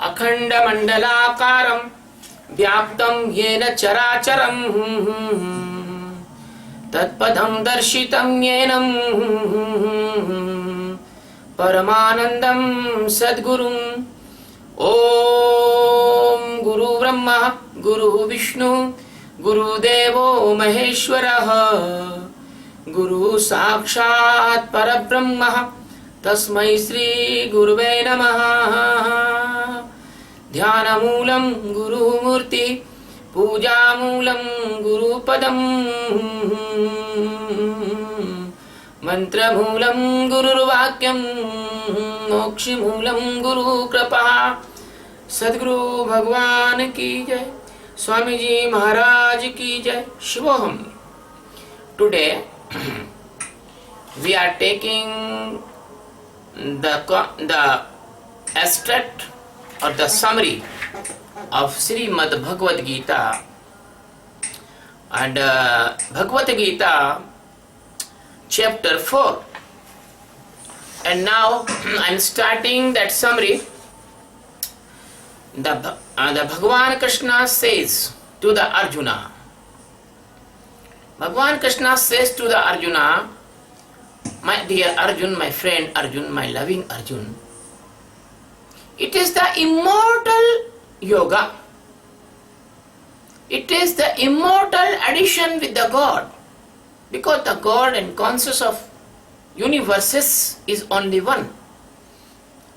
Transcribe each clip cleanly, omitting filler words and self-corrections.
अखण्डमण्डलाकारं व्याप्तं येन चराचरं तत्पदं दर्शितं येन परमानन्दं सद्गुरुं ॐ गुरु ब्रह्मा गुरु विष्णु गुरुदेवो महेश्वरः गुरु साक्षात् परब्रह्म तस्मै श्री गुरुवे नमः। ध्यानमूलं गुरुमूर्ति पूजामूलं गुरुपदं मंत्रमूलं गुरुर्वाक्यं मोक्षमूलं गुरुकृपा। सद्गुरु भगवान की जय, स्वामी जी महाराज की जय। शिवोहम। Today we are taking the extract or the summary of Srimad Bhagavad Gita, and Bhagavad Gita chapter 4, and now I am starting that summary. The Bhagavan Krishna says to the Arjuna, Bhagavan Krishna says to the Arjuna, my dear Arjun, my friend Arjun, my loving Arjun, it is the immortal yoga. It is the immortal addition with the God. Because the God and conscious of universes is only one.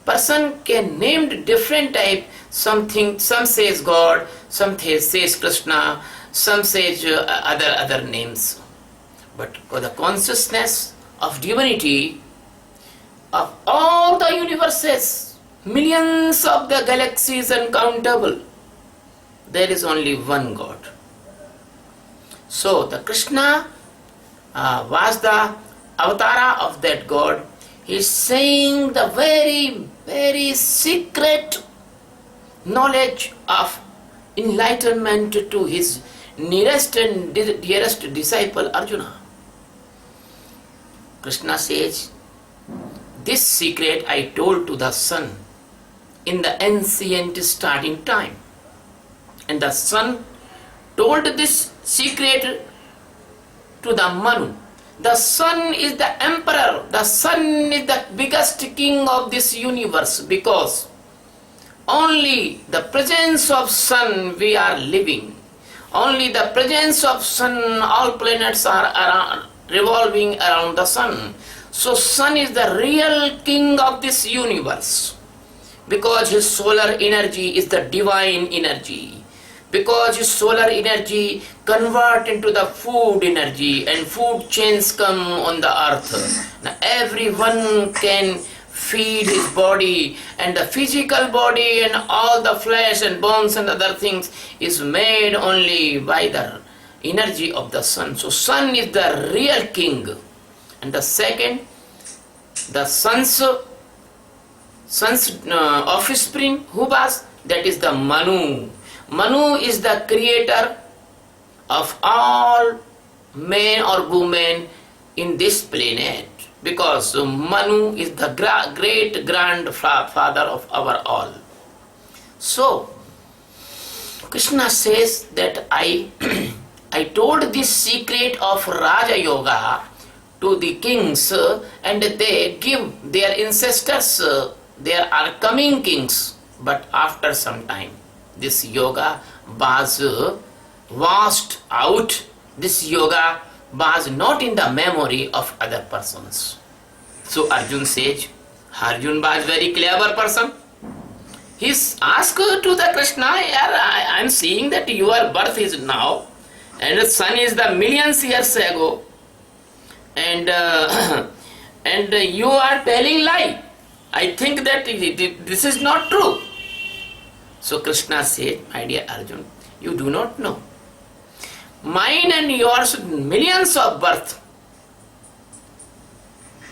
Person can name different type. Some says God, some says Krishna, some says other names. But for the consciousness of divinity of all the universes, millions of the galaxies uncountable, there is only one God. So the Krishna was the avatara of that God. He is saying the very, very secret knowledge of enlightenment to his nearest and dearest disciple Arjuna. Krishna says, this secret I told to the sun in the ancient starting time. And the sun told this secret to the Manu. The sun is the emperor. The sun is the biggest king of this universe, because only the presence of sun we are living. Only the presence of sun, all planets are revolving around the sun. So sun is the real king of this universe, because his solar energy is the divine energy. Because his solar energy convert into the food energy, and food chains come on the earth. Now everyone can feed his body, and the physical body and all the flesh and bones and other things is made only by the energy of the sun. So sun is the real king. And the second, the sun's offspring, who was? That is the Manu. Manu is the creator of all men or women in this planet, because Manu is the great grandfather of our all. So Krishna says that I told this secret of Raja Yoga to the kings, and they give their ancestors, there are coming kings. But after some time, this yoga was washed out. This yoga was not in the memory of other persons. So Arjun says, Arjun was very clever person. He asked to the Krishna, I am seeing that your birth is now, and the sun is the millions years ago, and you are telling lie. I think that this is not true. So Krishna said, my dear Arjun, you do not know. Mine and yours millions of birth.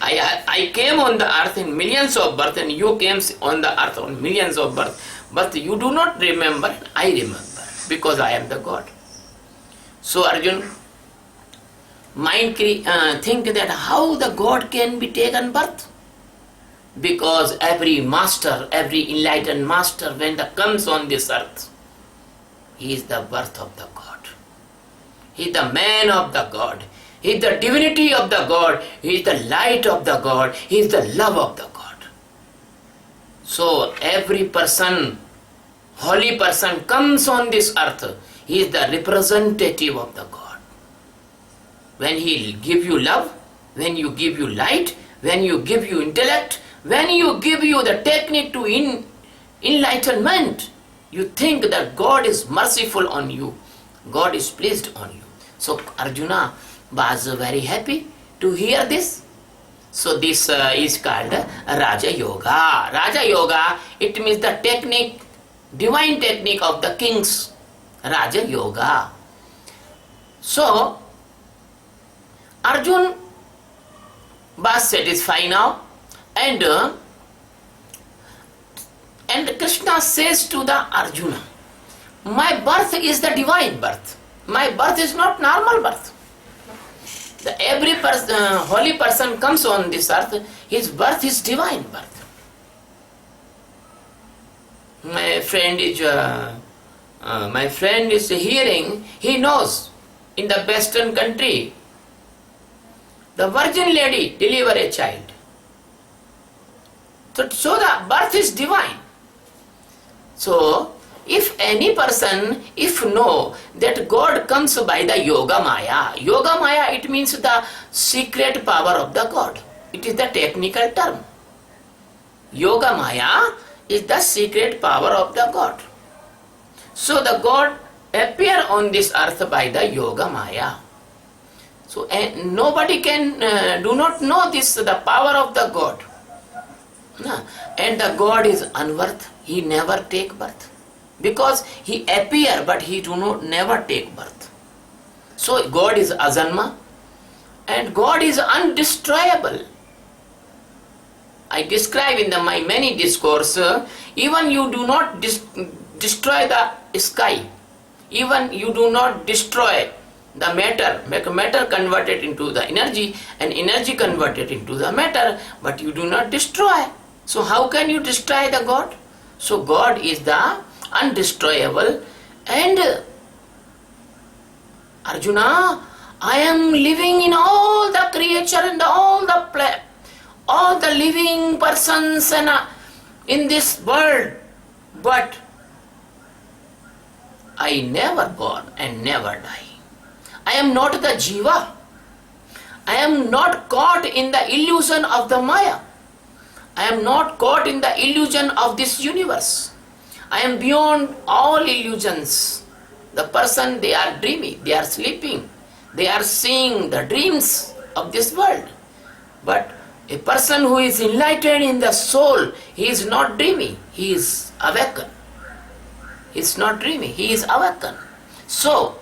I came on the earth in millions of birth, and you came on the earth on millions of birth. But you do not remember, I remember, because I am the God. So Arjun, mind think that how the God can be taken birth. Because every master, every enlightened master, when he comes on this earth, he is the birth of the God. He is the man of the God. He is the divinity of the God. He is the light of the God. He is the love of the God. So every person, holy person, comes on this earth. He is the representative of the God. When he give you love, when you give you light, when you give you intellect, when you give you the technique to enlightenment, you think that God is merciful on you. God is pleased on you. So Arjuna was very happy to hear this. So this is called Raja Yoga. Raja Yoga, it means the technique, divine technique of the kings. Raja Yoga. So Arjun was satisfied now, and Krishna says to the Arjuna, my birth is the divine birth. My birth is not normal birth. Every holy person comes on this earth, his birth is divine birth. My friend is hearing, he knows in the Western country, the virgin lady deliver a child. So the birth is divine. So if any person, if know that God comes by the Yoga Maya, it means the secret power of the God. It is the technical term. Yoga Maya is the secret power of the God. So the God appear on this earth by the Yoga Maya. So nobody can do not know this, the power of the God. No. And the God is unworth. He never take birth. Because he appear but he do not never take birth. So God is Ajanma and God is undestroyable. I describe in my many discourse, even you do not destroy the sky, even you do not destroy the matter, make matter converted into the energy and energy converted into the matter, but you do not destroy. So how can you destroy the God? So God is the undestroyable. And Arjuna, I am living in all the creature and all the living persons and in this world, but I never born and never die. I am not the Jiva. I am not caught in the illusion of the Maya. I am not caught in the illusion of this universe. I am beyond all illusions. The person, they are dreaming, they are sleeping, they are seeing the dreams of this world. But a person who is enlightened in the soul, he is not dreaming, he is awakened. He is not dreaming, he is awakened. So,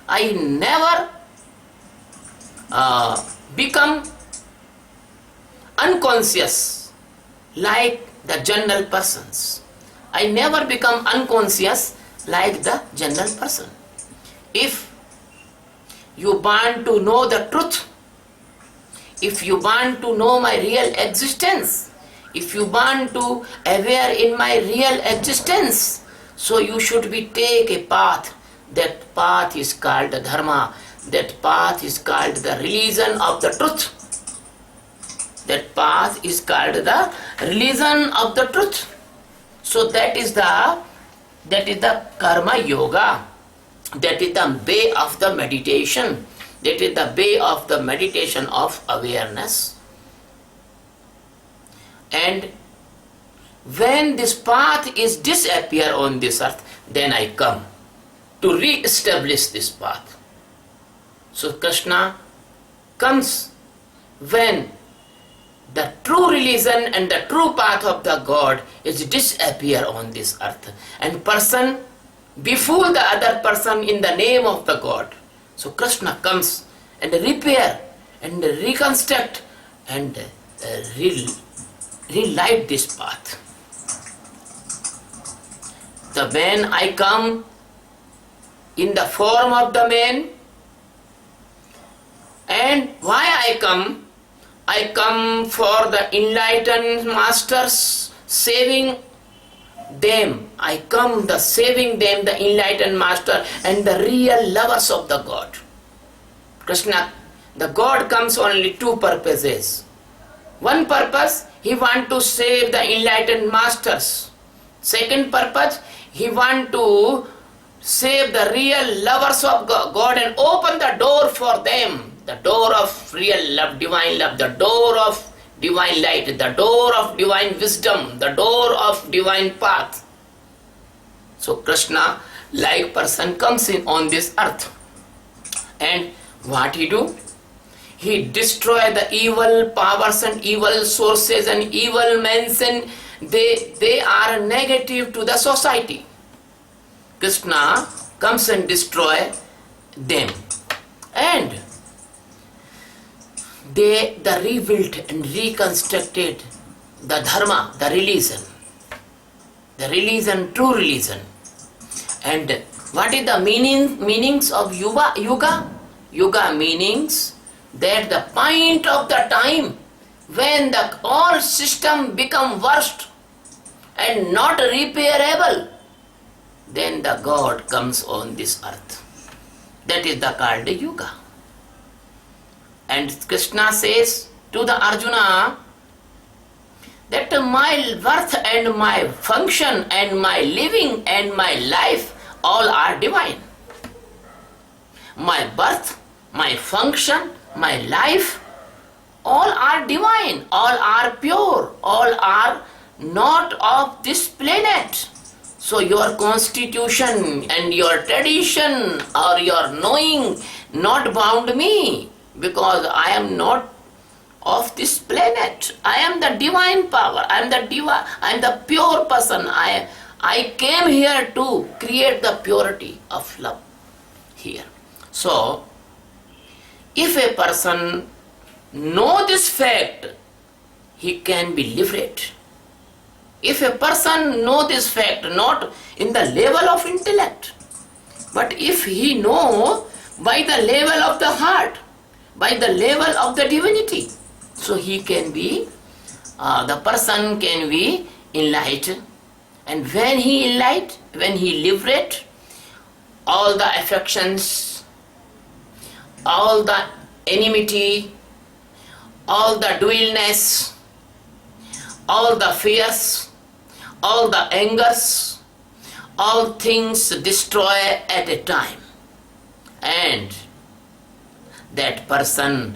I never become unconscious like the general persons. I never become unconscious like the general person. If you want to know the truth, if you want to know my real existence, if you want to aware in my real existence, so you should be take a path. That path is called dharma. That path is called the religion of the truth. That path is called the religion of the truth. So that is the karma yoga. That is the way of the meditation. That is the way of the meditation of awareness. And when this path is disappear on this earth, then I come to re-establish this path. So Krishna comes when the true religion and the true path of the God is disappear on this earth, and person befool the other person in the name of the God. So Krishna comes and repair and reconstruct and relight this path. The when I come in the form of the man, and why I come? I come for the enlightened masters, saving them. I come the saving them, the enlightened master and the real lovers of the God. Krishna, the God comes only two purposes. One purpose, he want to save the enlightened masters. Second purpose, he want to save the real lovers of God and open the door for them. The door of real love, divine love, the door of divine light, the door of divine wisdom, the door of divine path. So Krishna, like person, comes in on this earth. And what he do? He destroy the evil powers and evil sources and evil men, and they are negative to the society. Krishna comes and destroy them. And they rebuilt and reconstructed the dharma, the religion, true religion. And what is the meanings of yuga? Yuga meanings that the point of the time when the all system become worst and not repairable, then the God comes on this earth. That is the called yuga. And Krishna says to the Arjuna that my birth and my function and my living and my life all are divine. My birth, my function, my life, all are divine, all are pure, all are not of this planet. So your constitution and your tradition or your knowing not bound me, because I am not of this planet. I am the divine power. I am the pure person. I came here to create the purity of love here. So, if a person know this fact, he can be liberated. If a person know this fact, not in the level of intellect, but if he know by the level of the heart, by the level of the divinity, so he can be, the person can be enlightened. And when he enlightened, when he liberate all the affections, all the enmity, all the dualness, all the fears, all the angers, all things destroy at a time. And that person,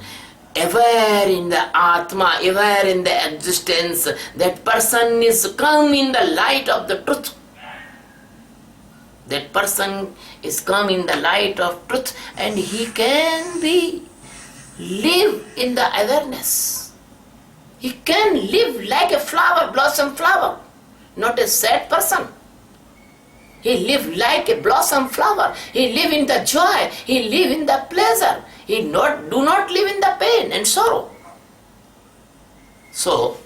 aware in the Atma, aware in the existence, that person is come in the light of the truth. That person is come in the light of truth, and he can be live in the awareness. He can live like a flower, blossom flower, not a sad person. He live like a blossom flower. He live in the joy. He live in the pleasure. He do not live in the pain and sorrow. So,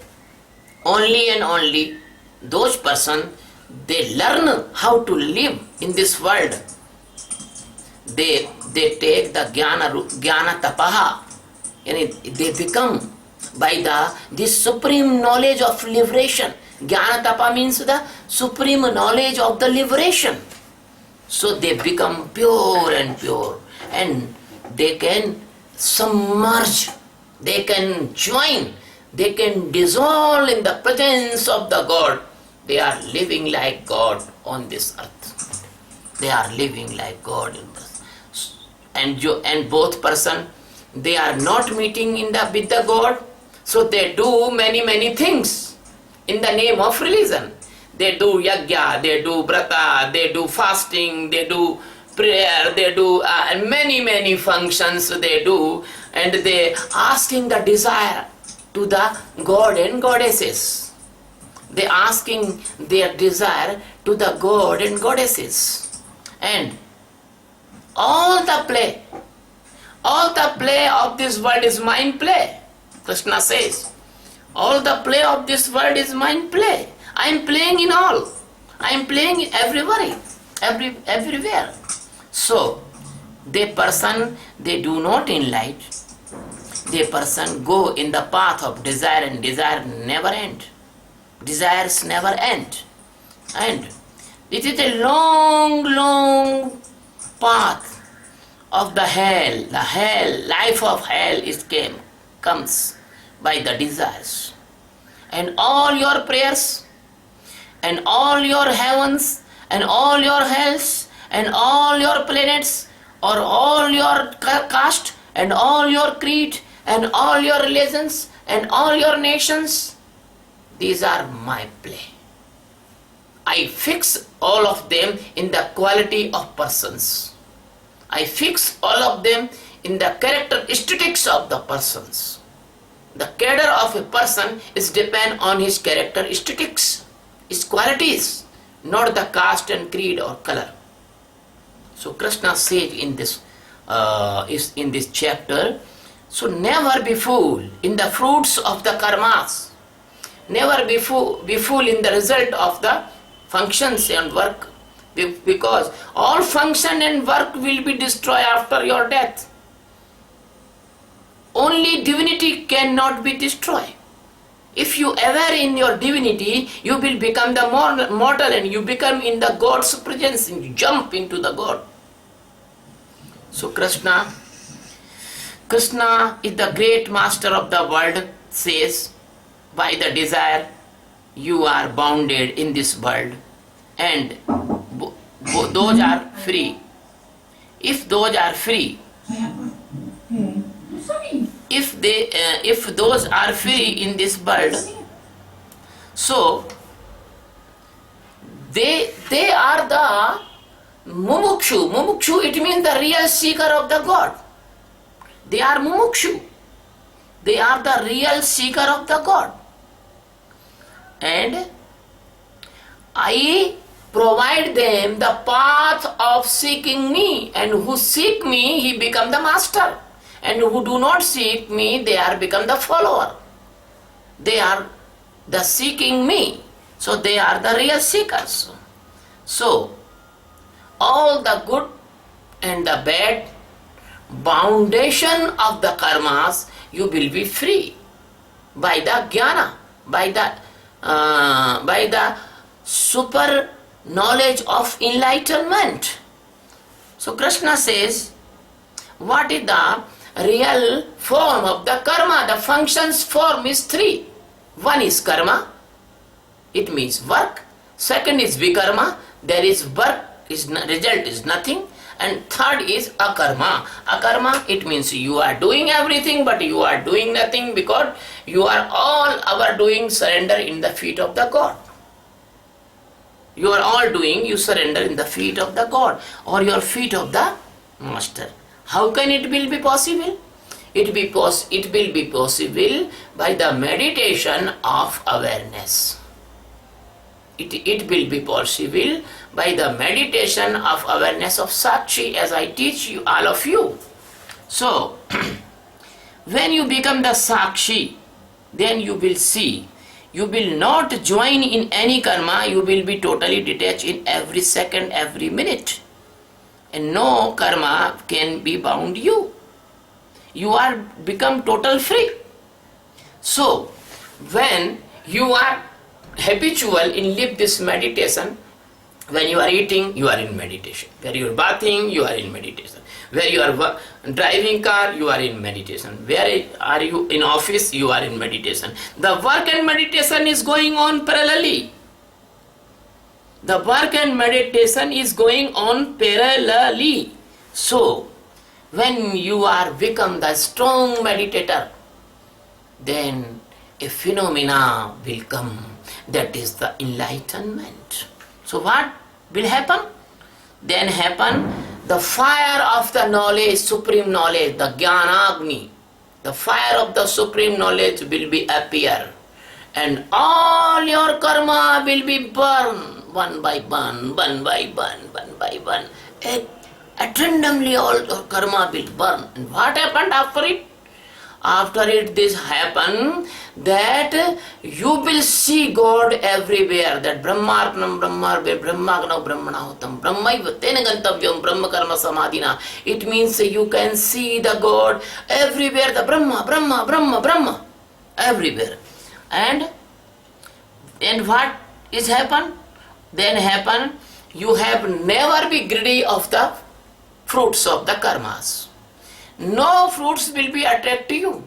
only and only those persons, they learn how to live in this world. They take the jnana tapaha, and they become by this supreme knowledge of liberation. Jnana tapa means the supreme knowledge of the liberation. So they become pure and pure, and they can submerge, they can join, they can dissolve in the presence of the God. They are living like God on this earth. They are living like God in this. And both person, they are not meeting with the God, so they do many things in the name of religion. They do yajna, they do brata, they do fasting, they do prayer, they do many functions they do, and they asking the desire to the God and goddesses. They asking their desire to the God and goddesses. And all the play of this world is mind play. Krishna says, all the play of this world is mind play. I am playing in all. I am playing everywhere. So, they person, they do not enlighten. the person go in the path of desire, and desire never end. Desires never end. And it is a long, long path of the hell. The hell, life of hell comes by the desires. And all your prayers, and all your heavens, and all your hells, and all your planets, or all your caste, and all your creed, and all your religions, and all your nations, these are my play. I fix all of them in the quality of persons. I fix all of them in the characteristics of the persons. The cadre of a person is depend on his characteristics, his qualities, not the caste and creed or color. So Krishna said in this chapter, so never be fooled in the fruits of the karmas. Never be fooled in the result of the functions and work, because all function and work will be destroyed after your death. Only divinity cannot be destroyed. If you aware in your divinity, you will become the mortal, and you become in the God's presence, and you jump into the God. So Krishna is the great master of the world, says, by the desire you are bounded in this world, and those are free. If those are free, if those are free in this world, so they are the mumukshu. Mumukshu, it means the real seeker of the God. They are mumukshu. They are the real seeker of the God. And I provide them the path of seeking me, and who seek me, he become the master, and who do not seek me, they are become the follower. They are the seeking me, so they are the real seekers. So all the good and the bad foundation of the karmas, you will be free by the jnana, by the super knowledge of enlightenment. So Krishna says, what is the real form of the karma? The functions form is three. One is karma, it means work. Second is vikarma, there is work, result is nothing. And third is akarma. Akarma, it means you are doing everything, but you are doing nothing, because you are all our doing surrender in the feet of the God. You are all doing, you surrender in the feet of the God, or your feet of the Master. How can it will be possible? It will be possible by the meditation of awareness. It will be possible by the meditation of awareness of Sakshi, as I teach you, all of you. So, when you become the Sakshi, then you will see. You will not join in any karma, you will be totally detached in every second, every minute. And no karma can be bound you. You are become total free. So, when you are habitual in live this meditation, when you are eating, you are in meditation. When you are bathing, you are in meditation. Where you are driving car, you are in meditation. Where are you in office, you are in meditation. The work and meditation is going on parallelly. The work and meditation is going on parallelly. So, when you are become the strong meditator, then a phenomena will come. That is the enlightenment. So what will happen? Then happen the fire of the knowledge, supreme knowledge, the Jnanagni. The fire of the supreme knowledge will be appear. And all your karma will be burned one by one, one by one, one by one. Randomly all your karma will burn. And what happened after it? after it this happen, that you will see God everywhere, that Brahmarpanam Brahmarve Brahmagna Brahmanahutam Brahmaiva Tena Gantavyam Brahma Karma Samadhina. It means you can see the God everywhere, the Brahma, everywhere. And what is happen? Then happen, you have never be greedy of the fruits of the karmas. No fruits will be attracted to you.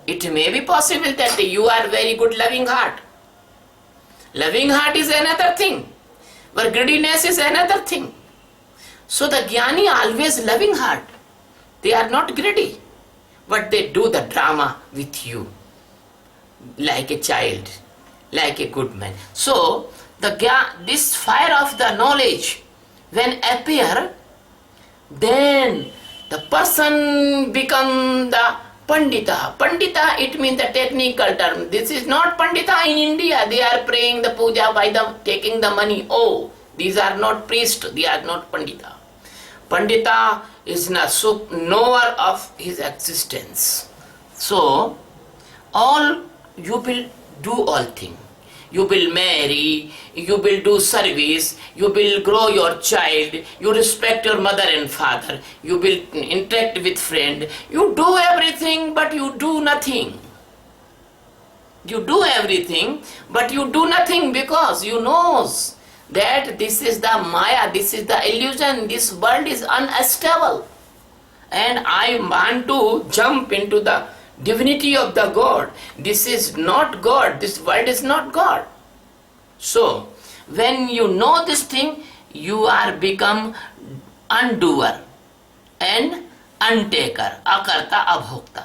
It may be possible that you are very good loving heart. Loving heart is another thing, but greediness is another thing. So the jnani always loving heart. They are not greedy, but they do the drama with you, like a child, like a good man. So this fire of the knowledge, when appear, then the person become the Pandita. Pandita, it means the technical term. This is not Pandita in India. They are praying the puja by taking the money. Oh, these are not priests. They are not Pandita. Pandita is a knower of his existence. So, you will do all things. You will marry, you will do service, you will grow your child, you respect your mother and father, you will interact with friend. You do everything, but you do nothing. You do everything, but you do nothing, because you knows that this is the Maya, this is the illusion, this world is unstable. And I want to jump into the divinity of the God. This is not God. This world is not God. So, when you know this thing, you are become undoer and untaker, akarta, abhokta.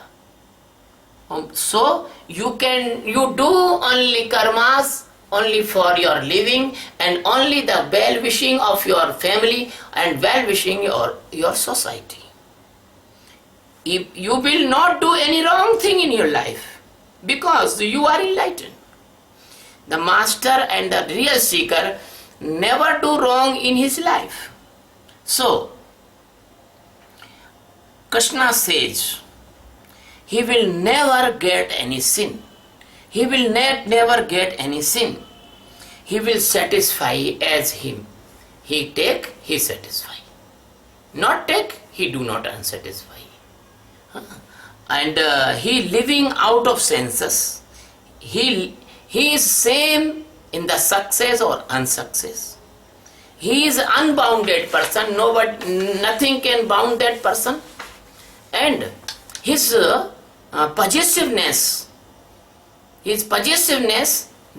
So, you do only karmas only for your living and only the well-wishing of your family and well-wishing your society. You will not do any wrong thing in your life, because you are enlightened. The master and the real seeker never do wrong in his life. So, Krishna says, he will never get any sin. He will never get any sin. He will satisfy as him. He take, he satisfy. Not take, he do not unsatisfy. And he living out of senses. He is same in the success or unsuccess. He is unbounded person. Nothing can bound that person. And his possessiveness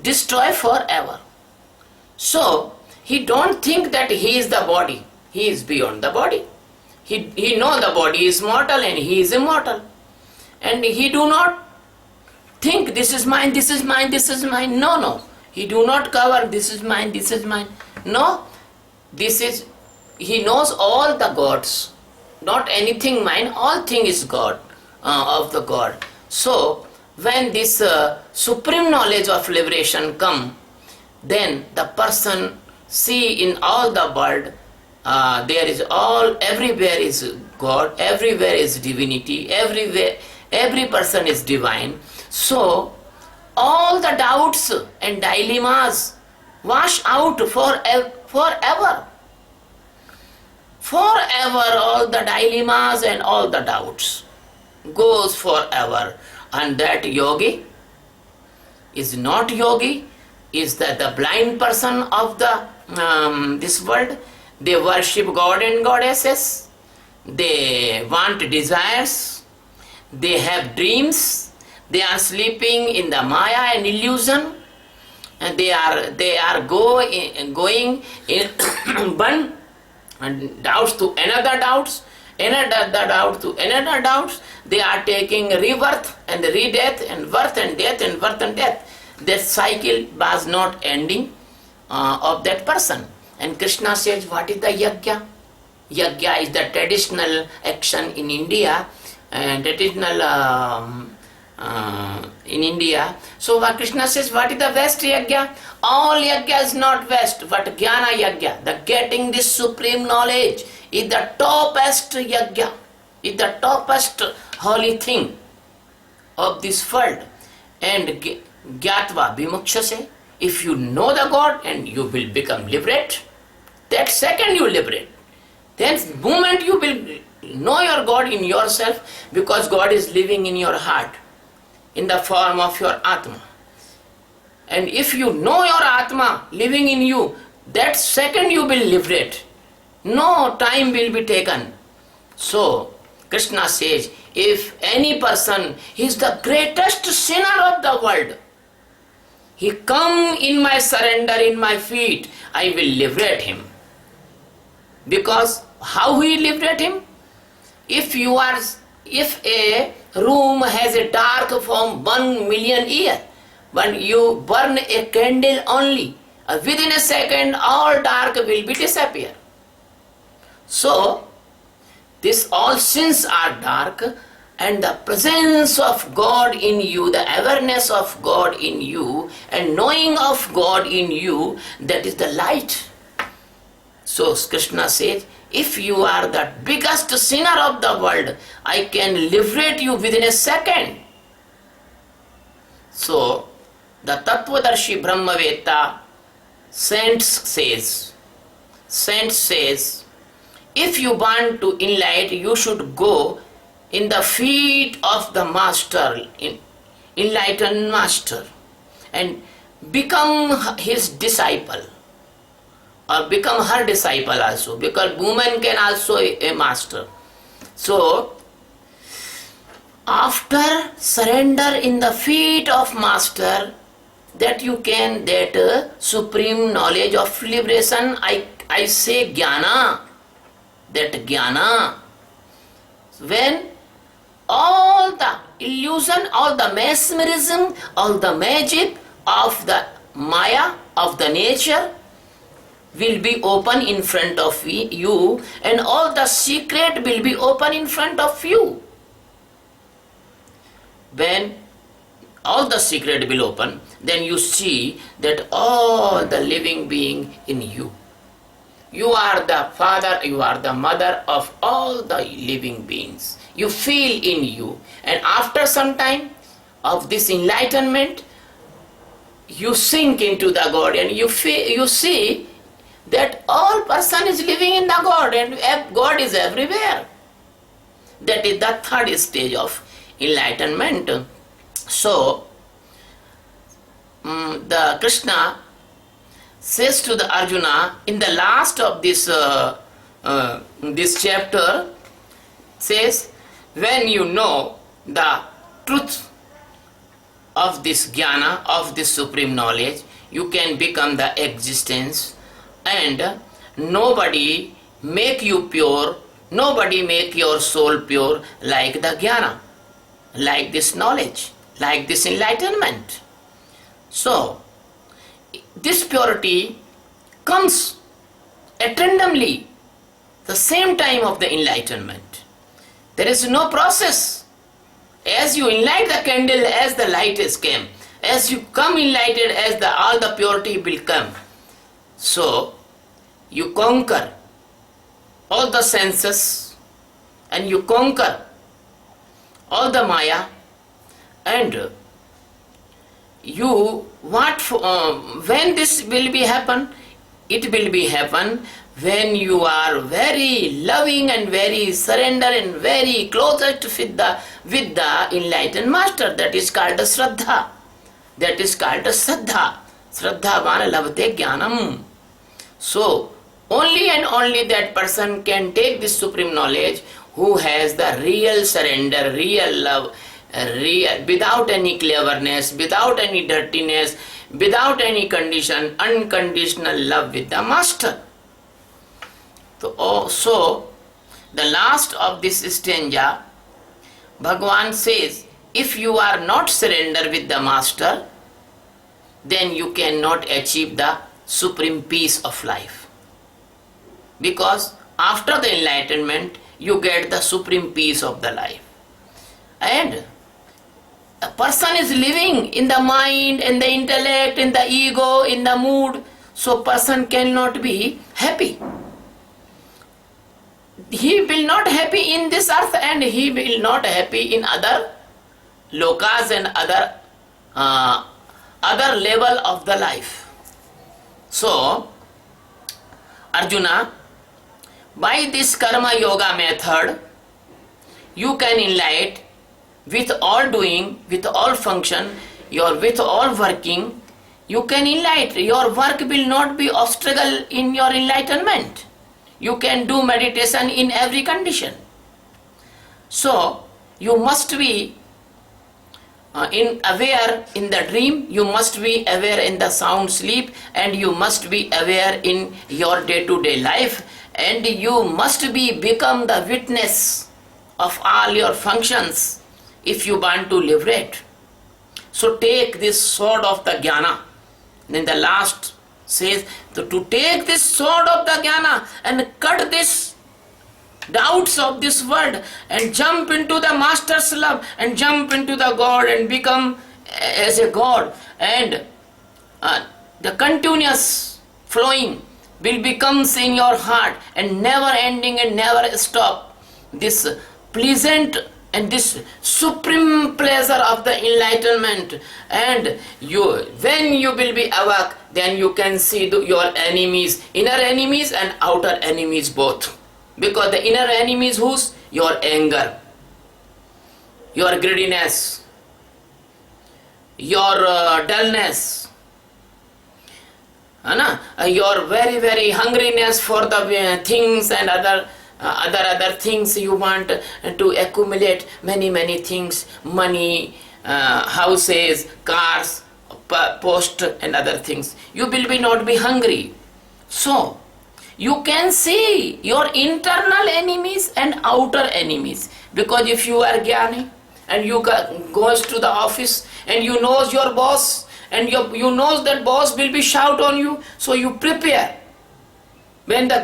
destroy forever. So he don't think that he is the body. He is beyond the body. He know the body is mortal and he is immortal. And he do not think this is mine, this is mine, this is mine. No. He do not cover this is mine, this is mine. No. He knows all the gods. Not anything mine, all thing is God, of the God. So, when this supreme knowledge of liberation come, then the person see in all the world, everywhere is God, everywhere is divinity, every person is divine. So, all the doubts and dilemmas wash out forever. Forever, all the dilemmas and all the doubts goes forever. And that yogi is not yogi, is the blind person of this world. They worship God and goddesses. They want desires. They have dreams. They are sleeping in the Maya and illusion. And they are going in one and doubts to another doubts, another doubt to another doubts. They are taking rebirth and re-death and birth and death and birth and death. That cycle was not ending of that person. And Krishna says, what is the yajna? Yajna is the traditional action in India, in India. So Krishna says, what is the best yajna? All yajna is not best, but jnana yajna, the getting this supreme knowledge, is the topest yajna, is the topest holy thing. of this world. And gyatva vimukshase, if you know the God and you will become liberate, that second you liberate. Then moment you will know your God in yourself, because God is living in your heart in the form of your Atma. And if you know your Atma living in you, that second you will liberate. No time will be taken. So Krishna says, if any person is the greatest sinner of the world, he come in my surrender, in my feet, I will liberate him. Because how we liberate him? If a room has a dark from 1 million years, when you burn a candle only, within a second all dark will be disappear. So these all sins are dark, and the presence of God in you, the awareness of God in you, and knowing of God in you, that is the light. So Krishna says, if you are the biggest sinner of the world, I can liberate you within a second. So the Tattvadarshi Brahmaveta saint says, if you want to enlighten, you should go in the feet of the master, enlightened master, and become his disciple, or become her disciple also, because woman can also a master. So after surrender in the feet of master, that you can, that supreme knowledge of liberation, I say jnana, that jnana, when all the illusion, all the mesmerism, all the magic of the maya, of the nature, will be open in front of you, and all the secret will be open in front of you. When all the secret will open, then you see that all the living being in you. You are the father, you are the mother of all the living beings. You feel in you, and after some time of this enlightenment, you sink into the God, and you see that all person is living in the God, and God is everywhere. That is the third stage of enlightenment. So the Krishna says to the Arjuna in the last of this chapter, says, when you know the truth of this jnana, of this supreme knowledge, you can become the existence, and nobody make you pure, nobody make your soul pure like the jnana, like this knowledge, like this enlightenment. So this purity comes at randomly, the same time of the enlightenment. There is no process. As you enlight the candle, as the light is came, as you come enlightened, as all the purity will come. So you conquer all the senses, and you conquer all the maya, and you when this will be happen, it will be happen when you are very loving and very surrender and very closest with the enlightened master. That is called Shraddha. That is called Shraddha. Shraddhavana lavate jnanam. So only and only that person can take this supreme knowledge who has the real surrender, real love, real, without any cleverness, without any dirtiness, without any condition, unconditional love with the master. So the last of this stanza, Bhagavan says, if you are not surrender with the master, then you cannot achieve the supreme peace of life. Because after the enlightenment, you get the supreme peace of the life. And a person is living in the mind, in the intellect, in the ego, in the mood, so person cannot be happy. He will not happy in this earth, and he will not happy in other lokas and other level of the life. So, Arjuna, by this karma yoga method, you can enlighten with all doing, with all function, with all working, you can enlighten. Your work will not be obstacle in your enlightenment. You can do meditation in every condition. So, you must be aware in the dream, you must be aware in the sound sleep, and you must be aware in your day-to-day life, and you must become the witness of all your functions if you want to liberate. So take this sword of the jnana. Then the last says to take this sword of the jnana and cut this doubts of this world and jump into the master's love and jump into the God and become as a God, and the continuous flowing will become in your heart and never ending and never stop. This pleasant and this supreme pleasure of the enlightenment, and when you will be awake, then you can see your enemies, inner enemies and outer enemies both. Because the inner enemy is whose? Your anger, your greediness, your dullness, your very, very hungriness for the things and other things you want to accumulate, many things, money, houses, cars, post and other things. You will not be hungry. So, you can see your internal enemies and outer enemies. Because if you are jnani and you goes to the office and you knows your boss and you knows that boss will be shout on you, so you prepare. When the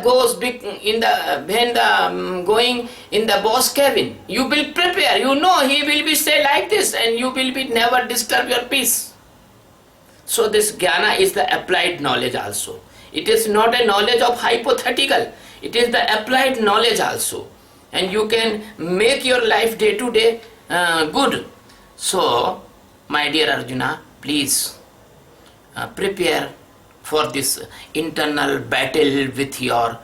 going in the boss cabin, you will prepare. You know he will be say like this, and you will be never disturb your peace. So this jnana is the applied knowledge also. It is not a knowledge of hypothetical. It is the applied knowledge also. And you can make your life day to day good. So, my dear Arjuna, please prepare for this internal battle with your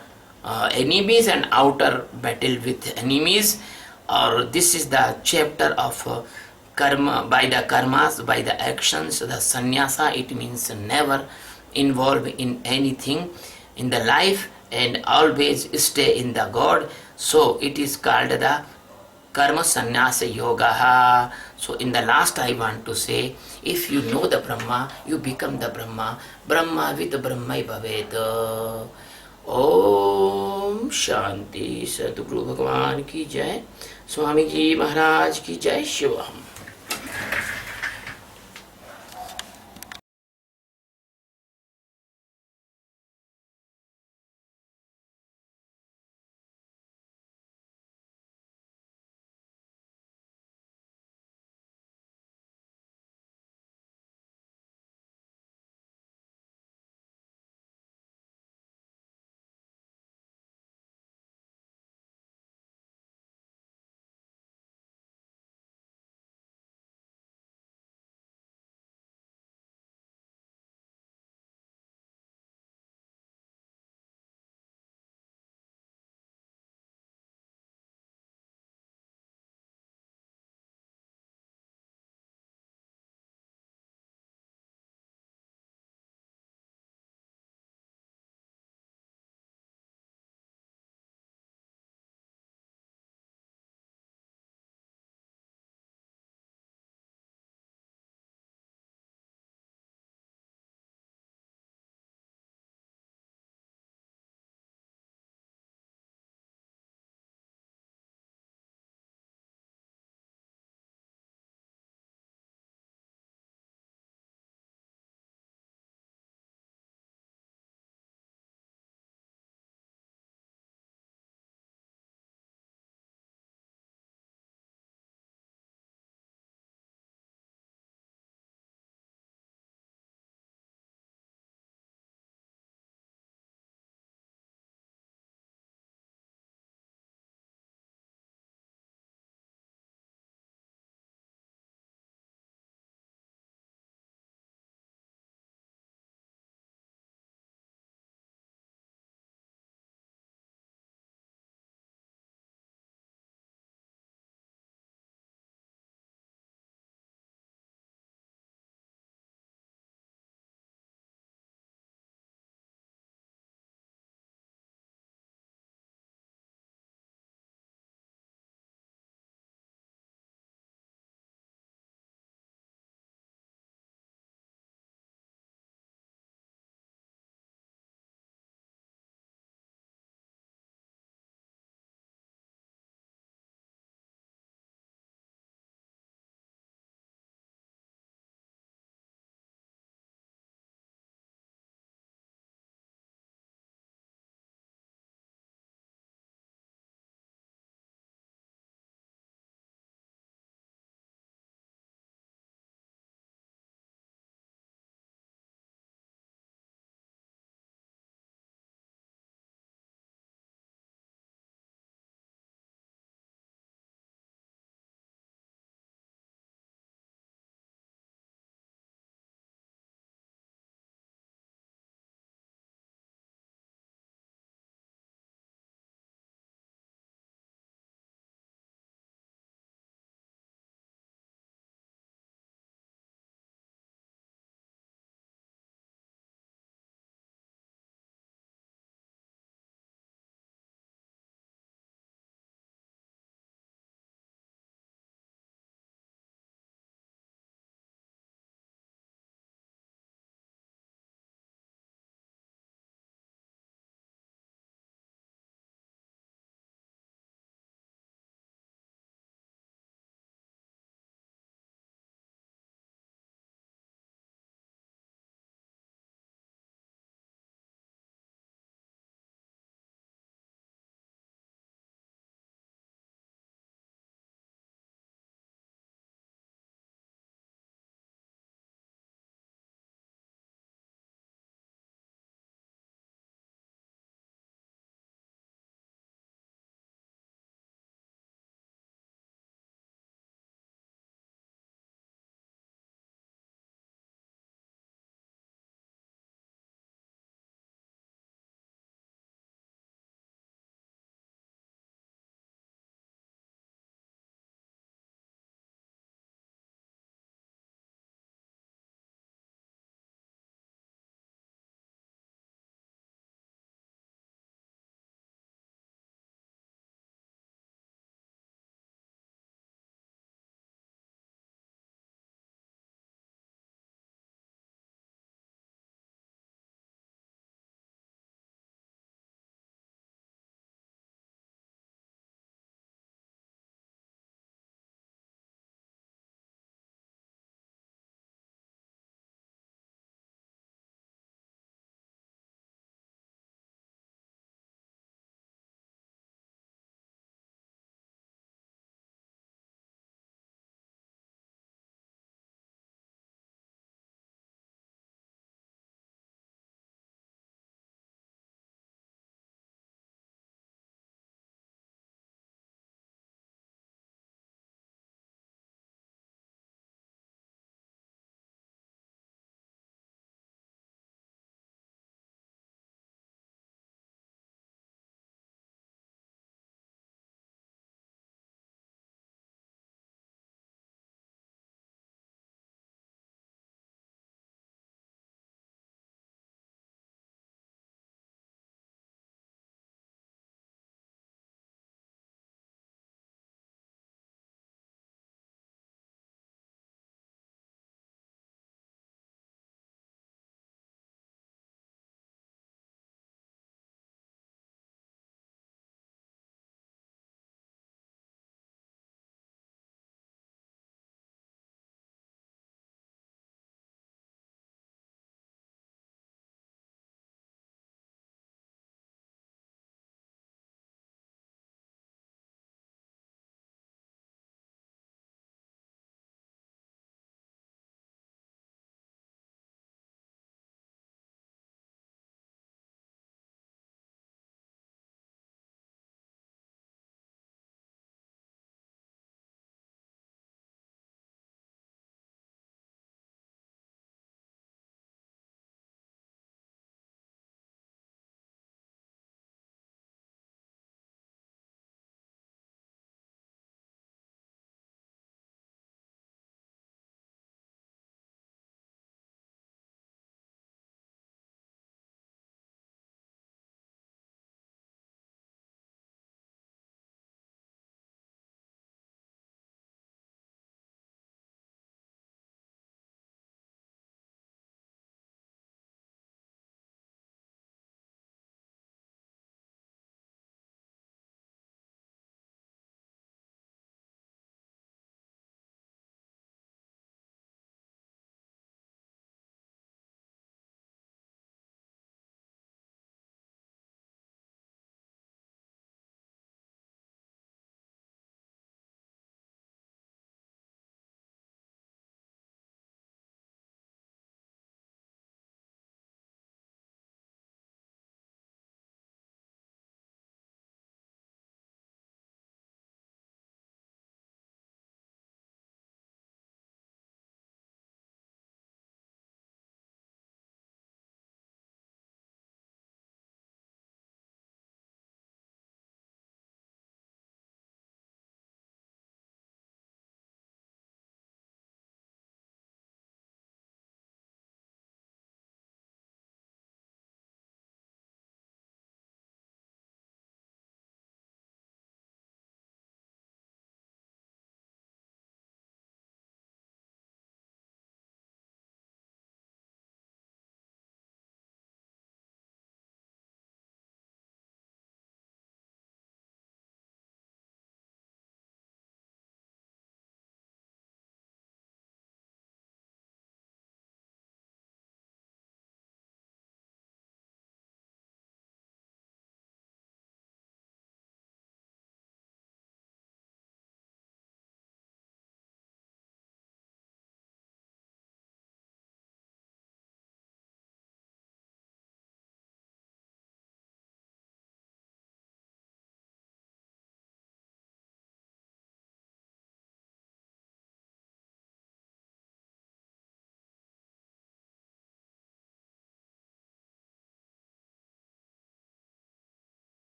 enemies and outer battle with enemies. Or this is the chapter of karma, by the karmas, by the actions, the sannyasa. It means never involve in anything in the life and always stay in the God. So it is called the karma sannyasa yoga. So in the last I want to say, if you know the Brahma, you become the Brahma. Brahma with Brahma bhavet. Om Shanti. Sadguru Bhagwan ki jai. Swami Ji Maharaj ki jai. Shivam.